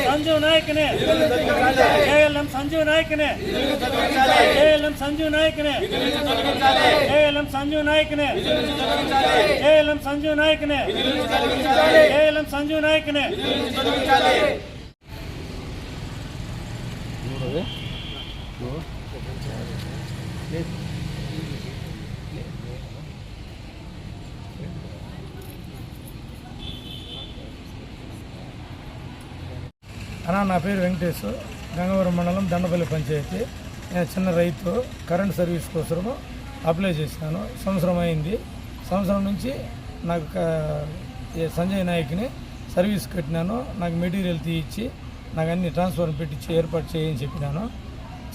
సంజీవ్ నాయక్నే ఏఎల్ఎం సంజీవ్ నాయక్నే ఏఎల్ఎం సంజీవ్ నాయక్నే ఏఎల్ఎం సంజీవ్ నాయక్నే ఏఎల్ఎం సంజీవ్ నాయక్నే ఏఎల్ఎం సంజీవ్ నాయక్నే అన్నా నా పేరు వెంకటేష్, గంగవరం మండలం దండపల్లి పంచాయతీ. నేను చిన్న రైతు, కరెంట్ సర్వీస్ కోసము అప్లై చేసినాను. సంవత్సరం అయింది. సంవత్సరం నుంచి నాకు సంజయ్ నాయక్ని సర్వీస్ కట్టినాను. నాకు మెటీరియల్ తీయించి నాకు అన్ని ట్రాన్స్ఫర్ పెట్టించి ఏర్పాటు చేయని చెప్పినాను.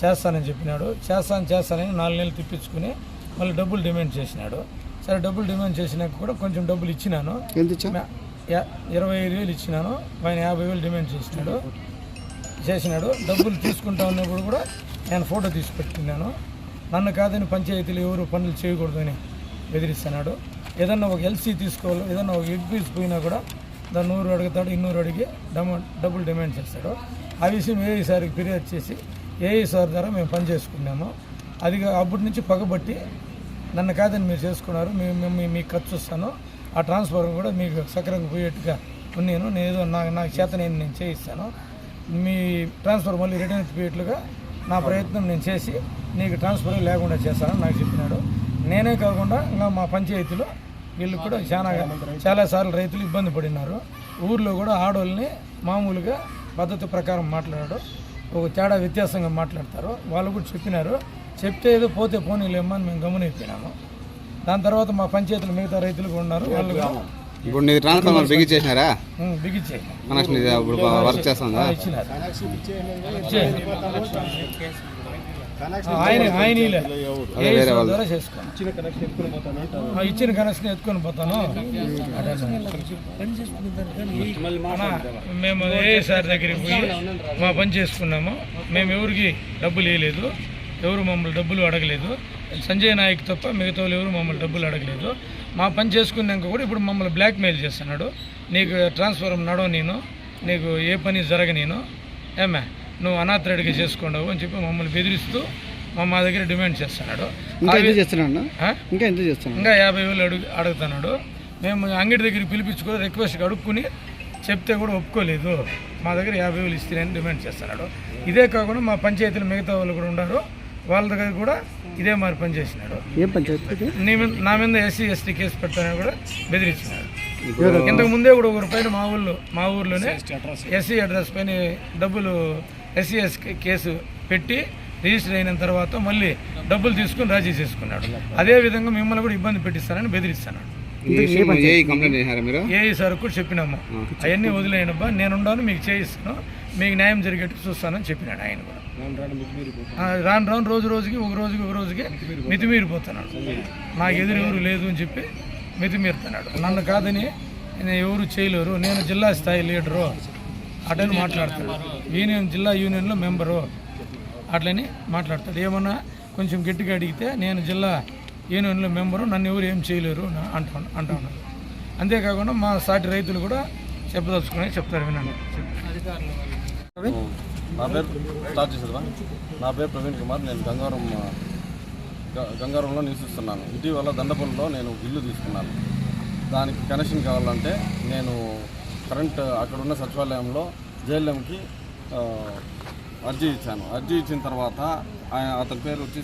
చేస్తానని చెప్పినాడు. చేస్తానని 4 నెలలు తిప్పించుకుని మళ్ళీ డబ్బులు డిమాండ్ చేసినాడు. సరే డబ్బులు డిమాండ్ చేసినాక కూడా కొంచెం డబ్బులు ఇచ్చినాను. 25,000 ఇచ్చినాను. ఆయన 50,000 డిమాండ్ చేసినాడు. డబ్బులు తీసుకుంటా ఉన్నప్పుడు కూడా నేను ఫోటో తీసి పెట్టుకున్నాను. నన్ను కాదని పంచాయతీలు ఎవరు పనులు చేయకూడదని బెదిరిస్తున్నాడు. ఏదన్నా ఒక ఎల్సీ తీసుకోవాలి, ఏదన్నా ఒక ఎగ్ పీస్ పోయినా కూడా దాన్ని 100 అడుగుతాడు, 200 అడిగి డబ్బులు డిమాండ్ చేస్తాడు. ఆ విషయం ఏఈ సార్కి ఫిర్యాదు చేసి ఏఈ సార్ ద్వారా మేము పని చేసుకున్నాము. అది అప్పటి నుంచి పగబట్టి నన్ను కాదని మీరు చేసుకున్నారు, మీకు ఖర్చు వస్తాను, ఆ ట్రాన్స్ఫర్ కూడా మీకు సక్రంగా పోయేట్టుగా నేను ఏదో నాకు చేత నేను చేయిస్తాను, మీ ట్రాన్స్ఫర్ మళ్ళీ రిటర్న్ ఎత్తిపోయేట్లుగా నా ప్రయత్నం నేను చేసి నీకు ట్రాన్స్ఫర్ లేకుండా చేస్తానని నాకు చెప్పినాడు. నేనే కాకుండా ఇంకా మా పంచాయతీలో వీళ్ళు కూడా చాలాసార్లు రైతులు ఇబ్బంది పడినారు. ఊర్లో కూడా ఆడవాళ్ళని మామూలుగా పద్ధతి ప్రకారం మాట్లాడాడు, ఒక తేడా వ్యత్యాసంగా మాట్లాడతారు. వాళ్ళు కూడా చెప్పినారు. చెప్తే ఏదో పోతే పోనీలేమ్మా అని మేము గమనిపోయినాము. దాని తర్వాత మా పంచాయతీలు మిగతా రైతులు కూడా ఉన్నారు. వాళ్ళు ఇప్పుడు నీ ట్రాన్స్ఫార్మర్ బిగించేసినారా? బిగించాయి. ఆయన ద్వారా చేసుకోండి. ఇచ్చిన కనెక్షన్ ఎత్తుకొని పోతాను. మేము ఏ సార్ దగ్గరికి పోయి మా పని చేసుకున్నాము. మేము ఎవరికి డబ్బులు వేయలేదు, ఎవరు మమ్మల్ని డబ్బులు అడగలేదు. సంజయ్ నాయక్ తప్ప మిగతా వాళ్ళు ఎవరు మమ్మల్ని డబ్బులు అడగలేదు. మా పని చేసుకున్నాక కూడా ఇప్పుడు మమ్మల్ని బ్లాక్మెయిల్ చేస్తున్నాడు. నీకు ట్రాన్స్ఫర్ నడవ, నీకు ఏ పని జరగనేను, ఏమే నువ్వు అనాథరెడ్డిగా చేసుకున్నావు అని చెప్పి మమ్మల్ని బెదిరిస్తూ మా దగ్గర డిమాండ్ చేస్తున్నాడు. ఇంకా 50,000 అడుగుతున్నాడు. మేము అంగడి దగ్గరికి పిలిపించుకొని రిక్వెస్ట్ అడుక్కుని చెప్తే కూడా ఒప్పుకోలేదు. మా దగ్గర 50,000 ఇస్తానని డిమాండ్ చేస్తున్నాడు. ఇదే కాకుండా మా పంచాయతీలు మిగతా వాళ్ళు కూడా ఉన్నారు. వాళ్ళ దగ్గర కూడా ఇదే మరి పని చేసినాడు. నా మీద SC ST కేసు పెట్టానని కూడా బెదిరించినాడు. ఇంతకు ముందే కూడా ఒకరి పైన మా ఊర్లోనే SC అడ్రస్ పైన డబ్బులు SC కేసు పెట్టి రిజిస్టర్ అయిన తర్వాత మళ్ళీ డబ్బులు తీసుకుని రాజీ చేసుకున్నాడు. అదేవిధంగా మిమ్మల్ని కూడా ఇబ్బంది పెట్టిస్తానని బెదిరిస్తున్నాడు. ఏఈ సార్ కూడా చెప్పినాము, అవన్నీ వదిలేయనబ్బా, నేనుండాను, మీకు చేయిస్తాను, మీకు న్యాయం జరిగేట్టు చూస్తానని చెప్పినాడు. ఆయన కూడా రాను రోజుకి ఒక రోజుకి మితిమీరిపోతున్నాడు. నాకు ఎవరు లేదు అని చెప్పి మితిమీరుతున్నాడు. నన్ను కాదని ఎవరు చేయలేరు, నేను జిల్లా స్థాయి లీడరు అటని మాట్లాడతాడు. జిల్లా యూనియన్లో మెంబరు అట్లని మాట్లాడతాడు. ఏమన్నా కొంచెం గట్టిగా అడిగితే నేను జిల్లా యూనియన్లో మెంబరు, నన్ను ఎవరు ఏం చేయలేరు అంటా ఉన్నారు. అంతేకాకుండా మా సాటి రైతులు కూడా చెప్పదలుచుకుని చెప్తారు, వినండి. నా పేరు స్టార్ట్ చేసేదా? నా పేరు ప్రవీణ్ కుమార్. నేను గంగారంలో నివసిస్తున్నాను. ఇటీవల దండపల్లిలో నేను ఇల్లు తీసుకున్నాను. దానికి కనెక్షన్ కావాలంటే నేను కరెంట్ అక్కడున్న సచివాలయంలో JLMకి అర్జీ ఇచ్చాను. అర్జీ ఇచ్చిన తర్వాత అతని పేరు వచ్చి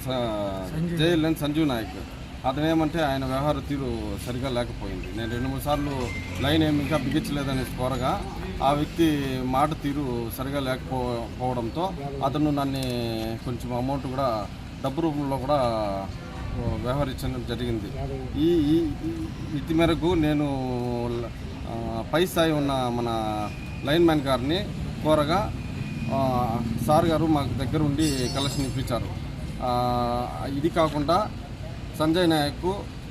JLM సంజీవ్ నాయక్. అతను ఏమంటే ఆయన వ్యవహార తీరు సరిగా లేకపోయింది. నేను 2-3 సార్లు లైన్ ఏమి ఇంకా బిగించలేదని కోరగా ఆ వ్యక్తి మాట తీరు సరిగా లేకపోవడంతో అతను నన్ను కొంచెం అమౌంట్ కూడా డబ్బు రూపంలో కూడా వ్యవహరించడం జరిగింది. ఈ ఇతి మేరకు నేను పై స్థాయి ఉన్న మన లైన్ మ్యాన్ గారిని కోరగా సార్ గారు మాకు దగ్గర ఉండి కలెక్షన్ ఇప్పించారు. ఇది కాకుండా సంజయ్ నాయక్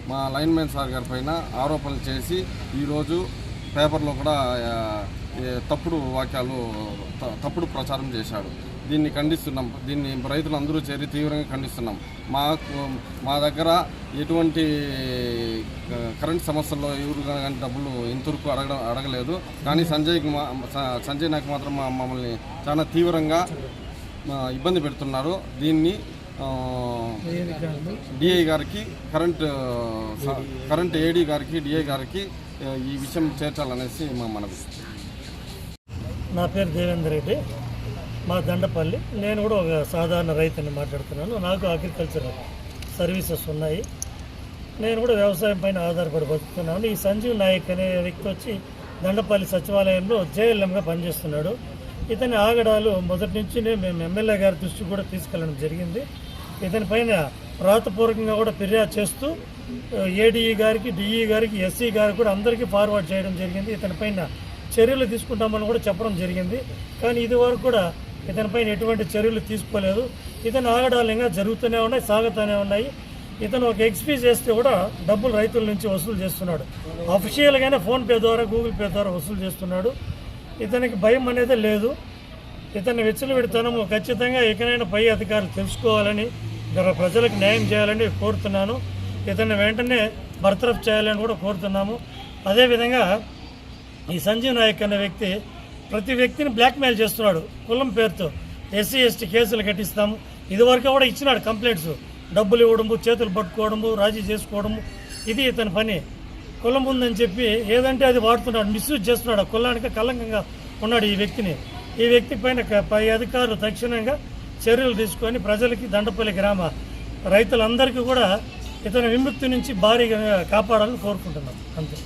మా లైన్ మ్యాన్ సార్ గారి పైన ఆరోపణలు చేసి ఈరోజు పేపర్లో కూడా తప్పుడు వాక్యాలు, తప్పుడు ప్రచారం చేశాడు. దీన్ని ఖండిస్తున్నాం. దీన్ని రైతులందరూ చేరి తీవ్రంగా ఖండిస్తున్నాం. మా దగ్గర ఎటువంటి కరెంట్ సమస్యల్లో ఎవరు కానీ డబ్బులు ఇంతవరకు అడగలేదు. కానీ సంజయ్ నాకు మాత్రం మమ్మల్ని చాలా తీవ్రంగా ఇబ్బంది పెడుతున్నారు. దీన్ని డిఐ గారికి, కరెంట్ ఏడీ గారికి, డిఐ గారికి ఈ విషయం చేర్చాలనేసి మా మనవి. నా పేరు దేవేందర్ రెడ్డి, మా దండపల్లి. నేను కూడా ఒక సాధారణ రైతుని మాట్లాడుతున్నాను. నాకు అగ్రికల్చర్ సర్వీసెస్ ఉన్నాయి. నేను కూడా వ్యవసాయం పైన ఆధారపడి బతుకుతున్నాను. ఈ సంజీవ్ నాయక్ అనే వ్యక్తి వచ్చి దండపల్లి సచివాలయంలో జేఎల్ఎంగా పనిచేస్తున్నాడు. ఇతని ఆగడాలు మొదటి నుంచి మేము ఎమ్మెల్యే గారి దృష్టికి కూడా తీసుకెళ్ళడం జరిగింది. ఇతని పైన రాతపూర్వకంగా కూడా ఫిర్యాదు చేస్తూ ఏడీఈ గారికి, డిఈ గారికి, ఎస్సీ గారికి కూడా అందరికీ ఫార్వర్డ్ చేయడం జరిగింది. ఇతని పైన చర్యలు తీసుకుంటామని కూడా చెప్పడం జరిగింది. కానీ ఇది వరకు కూడా ఇతనిపైన ఎటువంటి చర్యలు తీసుకోలేదు. ఇతని ఆగడాలు ఇంకా జరుగుతూనే ఉన్నాయి, సాగుతూనే ఉన్నాయి. ఇతను ఒక ఎక్స్పీ చేస్తే కూడా డబ్బులు రైతుల నుంచి వసూలు చేస్తున్నాడు. అఫీషియల్గానే ఫోన్పే ద్వారా, గూగుల్ పే ద్వారా వసూలు చేస్తున్నాడు. ఇతనికి భయం అనేది లేదు. ఇతన్ని విచ్చలవిడితనము ఖచ్చితంగా ఇకనైనా పై అధికారులు తెలుసుకోవాలని, ప్రజలకు న్యాయం చేయాలని కోరుతున్నాను. ఇతన్ని వెంటనే బర్తరఫ్ చేయాలని కూడా కోరుతున్నాము. అదేవిధంగా ఈ సంజీవ్ నాయక్ అనే వ్యక్తి ప్రతి వ్యక్తిని బ్లాక్మెయిల్ చేస్తున్నాడు కులం పేరుతో. ఎస్సీ ఎస్టీ కేసులు కట్టిస్తాము, ఇదివరకు కూడా ఇచ్చినాడు కంప్లైంట్స్. డబ్బులు ఇవ్వడము, చేతులు పట్టుకోవడము, రాజీ చేసుకోవడము, ఇది ఇతని పని. కులం ఉందని చెప్పి ఏదంటే అది వాడుతున్నాడు, మిస్యూజ్ చేస్తున్నాడు. ఆ కులానికి కలంకంగా ఉన్నాడు ఈ వ్యక్తిని. ఈ వ్యక్తి పైన పై అధికారులు తక్షణంగా చర్యలు తీసుకొని ప్రజలకి, దండపల్లి గ్రామ రైతులందరికీ కూడా ఇతని విముక్తి నుంచి భారీగా కాపాడాలని కోరుకుంటున్నాం. అంతే.